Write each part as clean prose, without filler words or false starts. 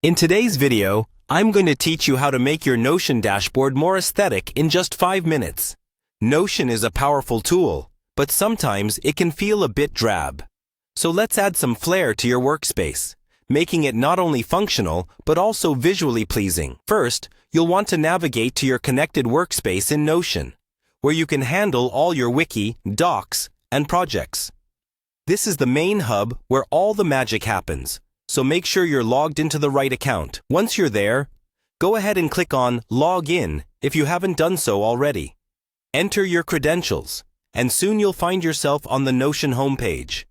In today's video, I'm going to teach you how to make your Notion dashboard more aesthetic in just 5 minutes. Notion is a powerful tool, but sometimes it can feel a bit drab. So let's add some flair to your workspace, making it not only functional, but also visually pleasing. First, you'll want to navigate to your connected workspace in Notion, where you can handle all your wiki, docs, and projects. This is the main hub where all the magic happens. So make sure you're logged into the right account. Once you're there, go ahead and click on Log In if you haven't done so already. Enter your credentials, and soon you'll find yourself on the Notion homepage.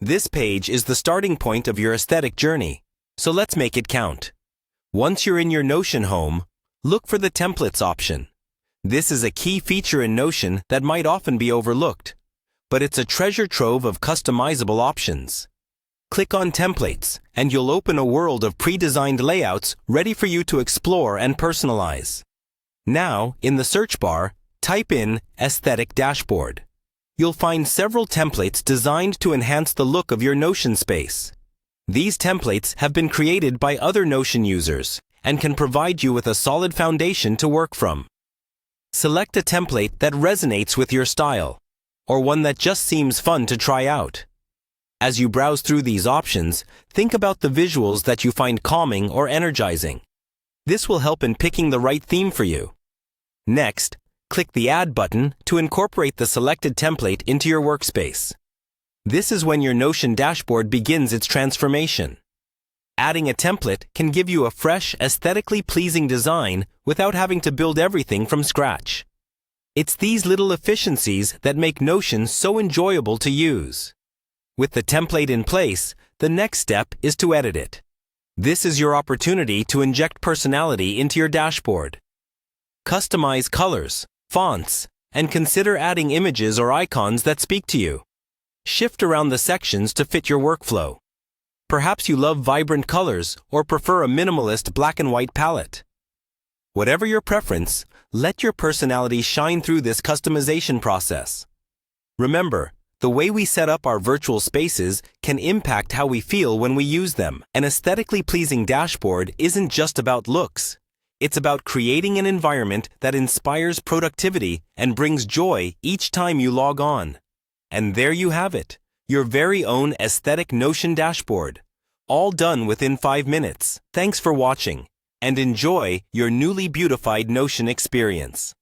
This page is the starting point of your aesthetic journey, so let's make it count. Once you're in your Notion home, look for the Templates option. This is a key feature in Notion that might often be overlooked, but it's a treasure trove of customizable options. Click on Templates, and you'll open a world of pre-designed layouts ready for you to explore and personalize. Now, in the search bar, type in Aesthetic Dashboard. You'll find several templates designed to enhance the look of your Notion space. These templates have been created by other Notion users and can provide you with a solid foundation to work from. Select a template that resonates with your style, or one that just seems fun to try out. As you browse through these options, think about the visuals that you find calming or energizing. This will help in picking the right theme for you. Next, click the Add button to incorporate the selected template into your workspace. This is when your Notion dashboard begins its transformation. Adding a template can give you a fresh, aesthetically pleasing design without having to build everything from scratch. It's these little efficiencies that make Notion so enjoyable to use. With the template in place, the next step is to edit it. This is your opportunity to inject personality into your dashboard. Customize colors, fonts, and consider adding images or icons that speak to you. Shift around the sections to fit your workflow. Perhaps you love vibrant colors or prefer a minimalist black and white palette. Whatever your preference, let your personality shine through this customization process. Remember, the way we set up our virtual spaces can impact how we feel when we use them. An aesthetically pleasing dashboard isn't just about looks. It's about creating an environment that inspires productivity and brings joy each time you log on. And there you have it, your very own aesthetic Notion dashboard, all done within 5 minutes. Thanks for watching, and enjoy your newly beautified Notion experience.